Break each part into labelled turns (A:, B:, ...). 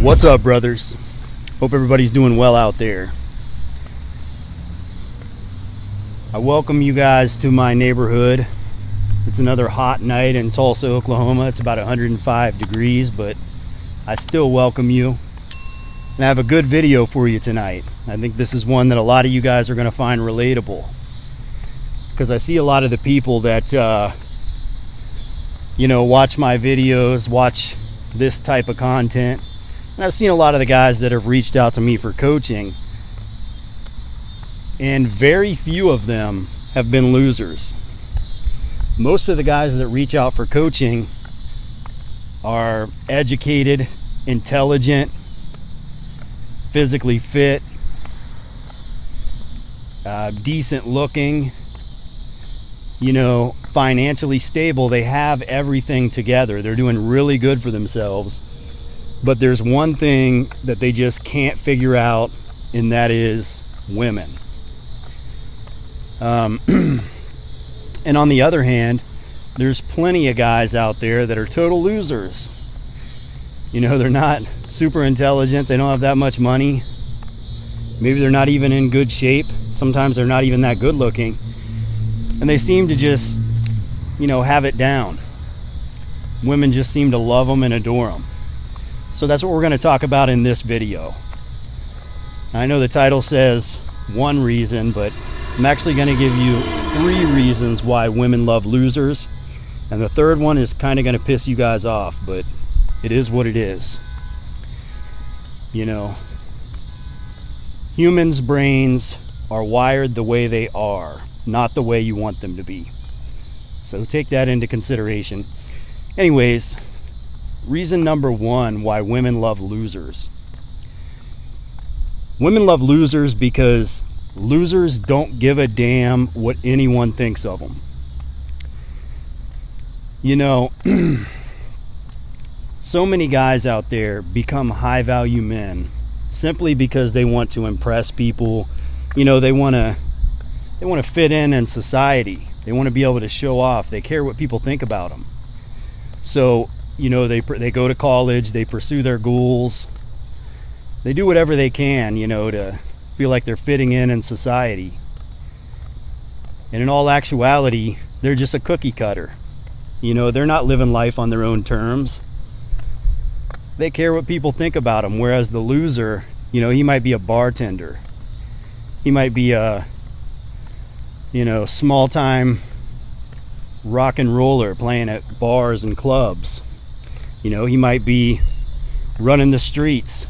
A: What's up, brothers? Hope everybody's doing well out there. I welcome you guys to my neighborhood. It's another hot night in Tulsa, Oklahoma. It's about 105 degrees, but I still welcome you. And I have a good video for you tonight. I think this is one that a lot of you guys are going to find relatable, because I see a lot of the people that watch my videos, watch this type of content. And I've seen a lot of the guys that have reached out to me for coaching, and very few of them have been losers. Most of the guys that reach out for coaching are educated, intelligent, physically fit, decent looking, financially stable. They have everything together. They're doing really good for themselves. But there's one thing that they just can't figure out, and that is women. And on the other hand, there's plenty of guys out there that are total losers. They're not super intelligent. They don't have that much money. Maybe they're not even in good shape. Sometimes they're not even that good looking. And they seem to just, have it down. Women just seem to love them and adore them. So that's what we're going to talk about in this video. I know the title says one reason, but I'm actually going to give you 3 reasons why women love losers. And the third one is kind of going to piss you guys off, but it is what it is. Humans' brains are wired the way they are, not the way you want them to be. So take that into consideration. Anyways, reason number 1 why women love losers. Women love losers because losers don't give a damn what anyone thinks of them. So many guys out there become high value men simply because they want to impress people. They want to fit in society. They want to be able to show off. They care what people think about them. So they go to college, they pursue their goals, they do whatever they can, to feel like they're fitting in society. And in all actuality, they're just a cookie cutter. They're not living life on their own terms. They care what people think about them, whereas the loser, he might be a bartender. He might be a, small-time rock and roller playing at bars and clubs. He might be running the streets.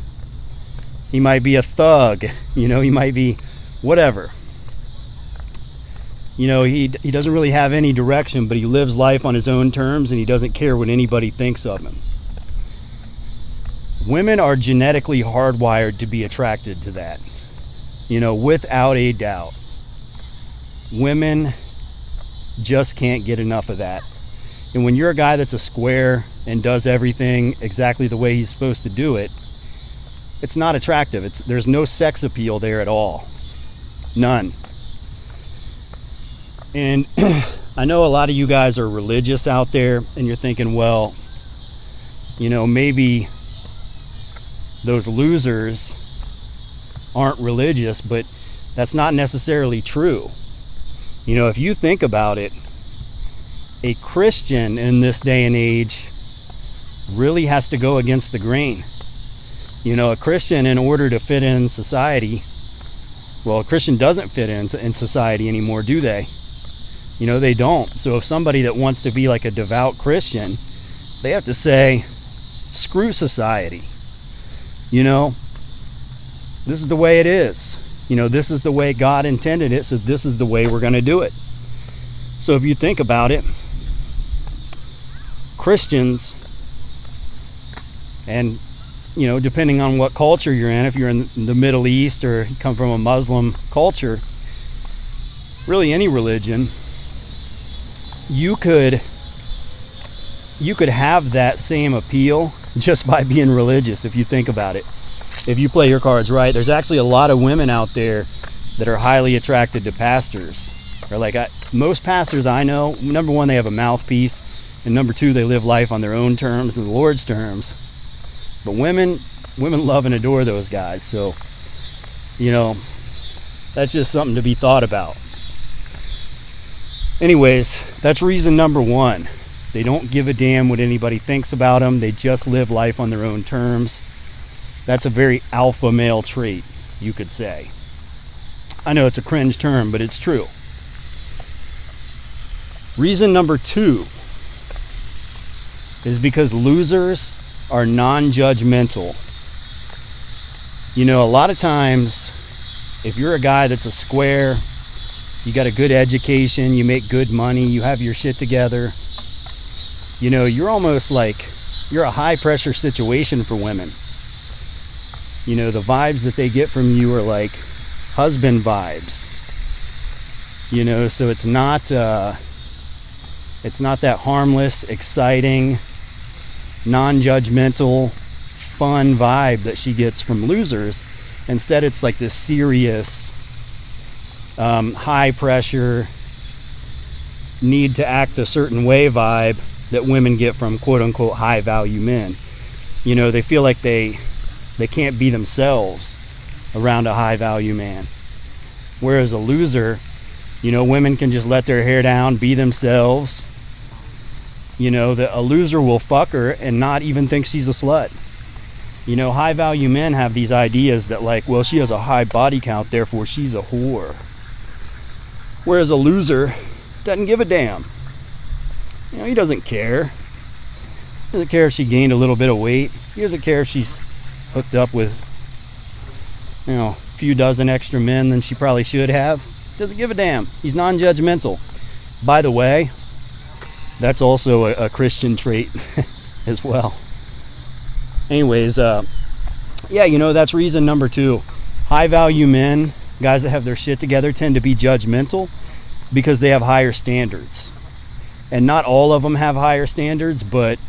A: He might be a thug. He might be whatever. He doesn't really have any direction, but he lives life on his own terms, and he doesn't care what anybody thinks of him. Women are genetically hardwired to be attracted to that. Without a doubt. Women just can't get enough of that. And when you're a guy that's a square and does everything exactly the way he's supposed to do it, it's not attractive. There's no sex appeal there at all. None. And I know a lot of you guys are religious out there, and you're thinking, well, maybe those losers aren't religious, but that's not necessarily true. If you think about it, a Christian in this day and age really has to go against the grain. A Christian, in order to fit in society, well, a Christian doesn't fit in society anymore, do they? They don't. So if somebody that wants to be like a devout Christian, they have to say, screw society. This is the way it is. This is the way God intended it, so this is the way we're going to do it. So if you think about it, Christians, and depending on what culture you're in, if you're in the Middle East or you come from a Muslim culture, really any religion, you could have that same appeal just by being religious. If you think about it, if you play your cards right, there's actually a lot of women out there that are highly attracted to pastors. Or most pastors I know, number 1, they have a mouthpiece, and number 2, they live life on their own terms and the Lord's terms. But women, women love and adore those guys. So, that's just something to be thought about. Anyways, that's reason number one. They don't give a damn what anybody thinks about them. They just live life on their own terms. That's a very alpha male trait, you could say. I know it's a cringe term, but it's true. Reason number two is because losers are non-judgmental. A lot of times, if you're a guy that's a square, you got a good education, you make good money, you have your shit together, you're almost like, you're a high pressure situation for women. The vibes that they get from you are like husband vibes. So it's not that harmless, exciting, non-judgmental, fun vibe that she gets from losers. Instead, it's like this serious, high pressure, need to act a certain way vibe that women get from quote unquote high value men. They feel like they can't be themselves around a high value man. Whereas a loser, women can just let their hair down, be themselves. That a loser will fuck her and not even think she's a slut. High value men have these ideas that like, well, she has a high body count, therefore she's a whore. Whereas a loser doesn't give a damn. He doesn't care. He doesn't care if she gained a little bit of weight. He doesn't care if she's hooked up with, a few dozen extra men than she probably should have. Doesn't give a damn. He's non-judgmental. By the way, that's also a Christian trait as well. Anyways, that's reason number two. High value men, guys that have their shit together, tend to be judgmental because they have higher standards. And not all of them have higher standards, but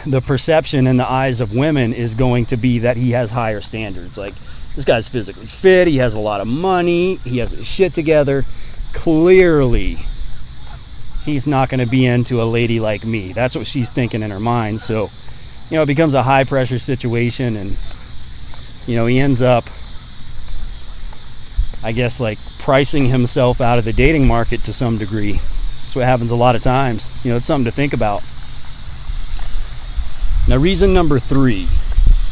A: the perception in the eyes of women is going to be that he has higher standards. Like, this guy's physically fit, he has a lot of money, he has his shit together. Clearly, he's not going to be into a lady like me. That's what she's thinking in her mind. So, it becomes a high pressure situation, and, he ends up, I guess, like pricing himself out of the dating market to some degree. That's what happens a lot of times. It's something to think about. Now, reason number three,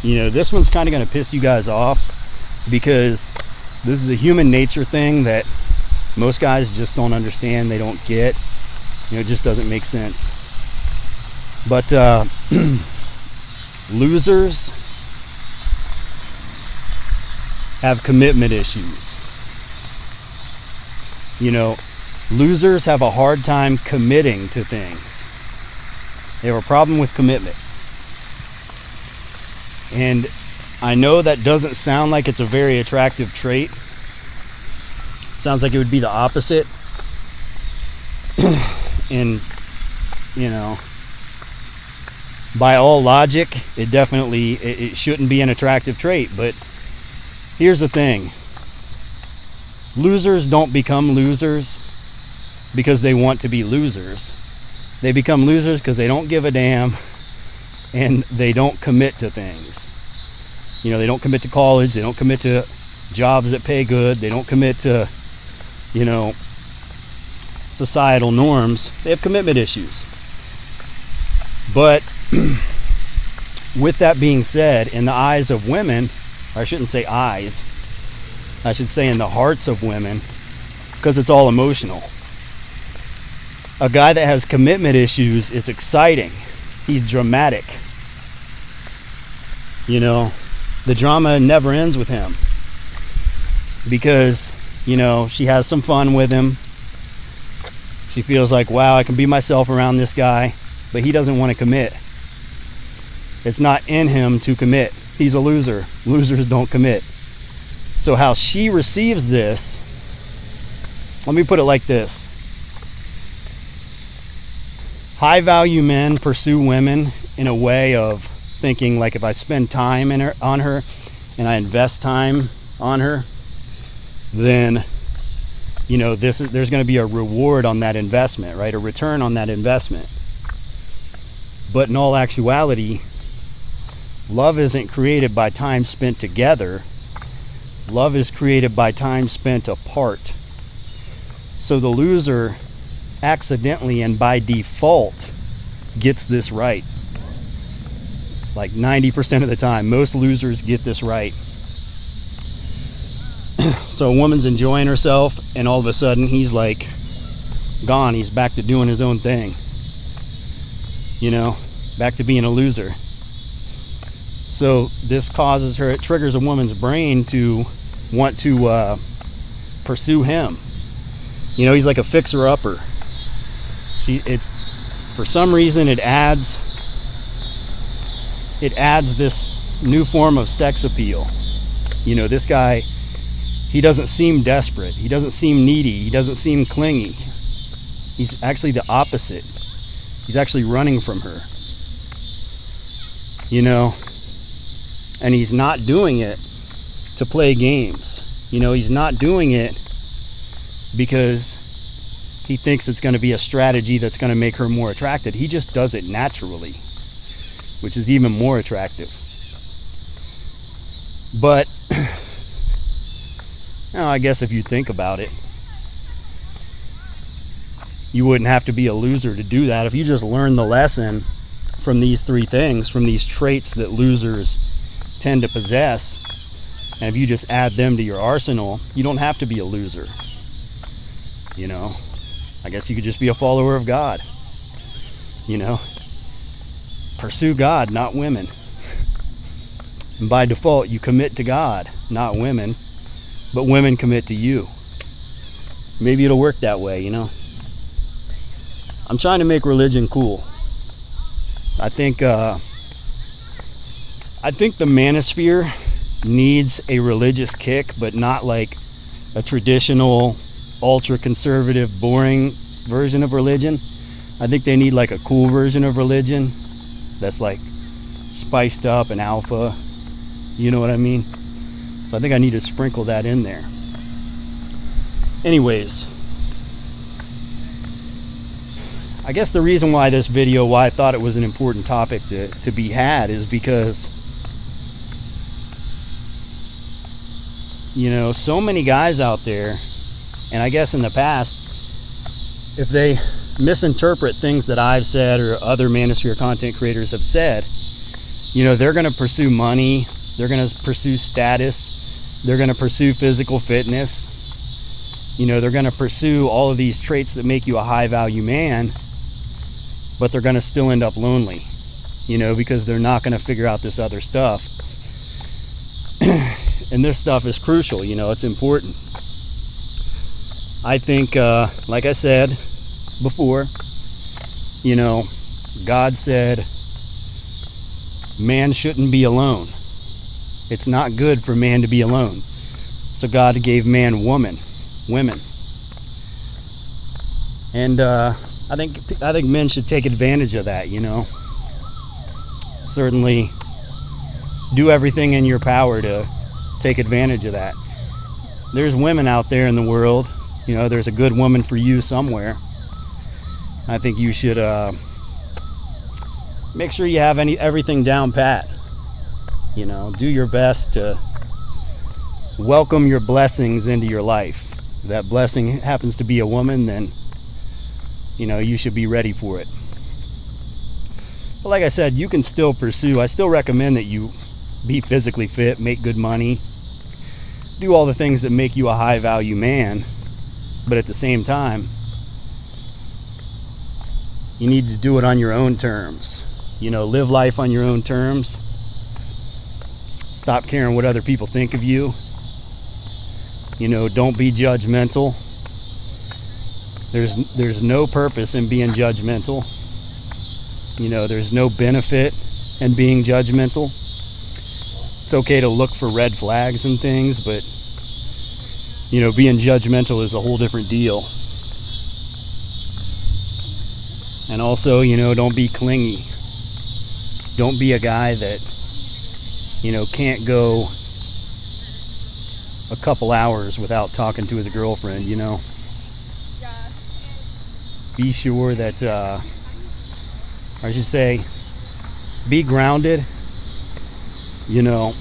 A: this one's kind of going to piss you guys off because this is a human nature thing that most guys just don't understand. They don't get. It just doesn't make sense. But losers have commitment issues. Losers have a hard time committing to things. They have a problem with commitment. And I know that doesn't sound like it's a very attractive trait. Sounds like it would be the opposite. And, by all logic, it shouldn't be an attractive trait. But here's the thing. Losers don't become losers because they want to be losers. They become losers because they don't give a damn and they don't commit to things. They don't commit to college. They don't commit to jobs that pay good. They don't commit to, societal norms. They have commitment issues. But with that being said, in the eyes of women, or I shouldn't say eyes, I should say in the hearts of women, because it's all emotional. A guy that has commitment issues is exciting. He's dramatic. The drama never ends with him because, she has some fun with him. She feels like, wow, I can be myself around this guy, but he doesn't want to commit. It's not in him to commit. He's a loser. Losers don't commit. So how she receives this, let me put it like this. High value men pursue women in a way of thinking like, if I spend time on her and I invest time on her, then there's going to be a reward on that investment, right? A return on that investment. But in all actuality, Love isn't created by time spent together. Love is created by time spent apart. So the loser accidentally and by default gets this right. Like 90% of the time, most losers get this right. So a woman's enjoying herself, and all of a sudden he's like gone. He's back to doing his own thing. Back to being a loser. So this causes her, it triggers a woman's brain to want to pursue him. He's like a fixer-upper. It's, for some reason, it adds this new form of sex appeal. This guy, he doesn't seem desperate. He doesn't seem needy. He doesn't seem clingy. He's actually the opposite. He's actually running from her. And he's not doing it to play games. He's not doing it because he thinks it's going to be a strategy that's going to make her more attracted. He just does it naturally, which is even more attractive. But I guess if you think about it, you wouldn't have to be a loser to do that. If you just learn the lesson from these three things, from these traits that losers tend to possess, and if you just add them to your arsenal, you don't have to be a loser. I guess you could just be a follower of God. Pursue God, not women. And by default, you commit to God, not women, but women commit to you. Maybe it'll work that way, I'm trying to make religion cool. I think the manosphere needs a religious kick, but not like a traditional, ultra-conservative, boring version of religion. I think they need like a cool version of religion that's like spiced up and alpha. You know what I mean? So I think I need to sprinkle that in there. Anyways, I guess the reason why this video, why I thought it was an important topic to be had, is because so many guys out there, and I guess in the past, if they misinterpret things that I've said or other manosphere content creators have said, they're going to pursue money, they're going to pursue status, they're going to pursue physical fitness, they're going to pursue all of these traits that make you a high value man, but they're going to still end up lonely, because they're not going to figure out this other stuff. And this stuff is crucial, it's important. I think, like I said before, God said man shouldn't be alone. It's not good for man to be alone. So God gave man women. And I think men should take advantage of that, Certainly do everything in your power to take advantage of that. There's women out there in the world, there's a good woman for you somewhere. I think you should make sure you have everything down pat. Do your best to welcome your blessings into your life. If that blessing happens to be a woman, then you should be ready for it. But like I said, you can still pursue. I still recommend that you be physically fit, make good money, do all the things that make you a high value man, but at the same time, you need to do it on your own terms. Live life on your own terms. Stop caring what other people think of you. Don't be judgmental. There's no purpose in being judgmental. There's no benefit in being judgmental. It's okay to look for red flags and things, but being judgmental is a whole different deal. And also, don't be clingy. Don't be a guy that can't go a couple hours without talking to his girlfriend. Be sure that, I should say, be grounded You know,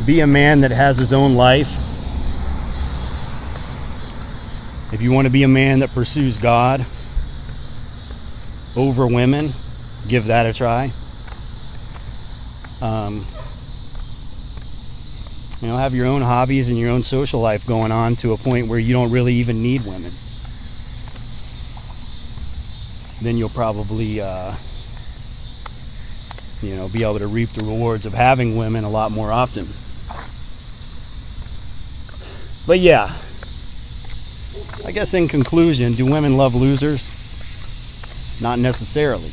A: be a man that has his own life. If you want to be a man that pursues God over women, give that a try. You know, have your own hobbies and your own social life going on to a point where you don't really even need women. Then you'll probably, you know, be able to reap the rewards of having women a lot more often. But yeah, I guess in conclusion, do women love losers? Not necessarily.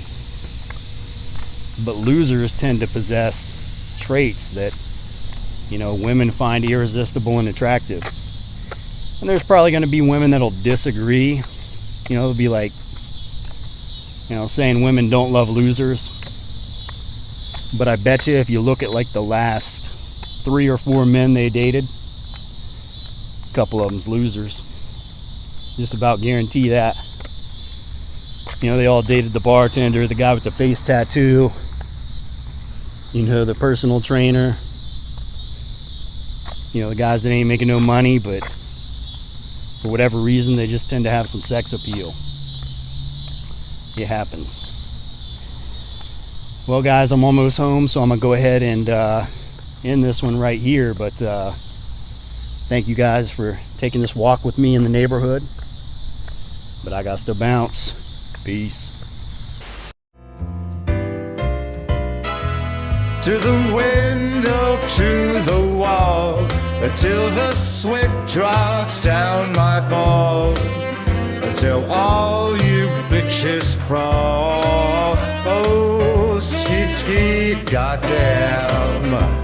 A: But losers tend to possess traits that, you know, women find irresistible and attractive. And there's probably going to be women that'll disagree. You know, it'll be like, you know, saying women don't love losers. But I bet you if you look at like the last 3 or 4 men they dated, a couple of them's losers. Just about guarantee that. You know, they all dated the bartender, the guy with the face tattoo, you know, the personal trainer, you know, the guys that ain't making no money, but for whatever reason, they just tend to have some sex appeal. It happens. Well, guys, I'm almost home, so I'm going to go ahead and end this one right here, but thank you guys for taking this walk with me in the neighborhood. But I got to bounce. Peace.
B: To the window, to the wall, until the sweat drops down my balls, until all you bitches crawl. Oh, skeet, skeet, goddamn.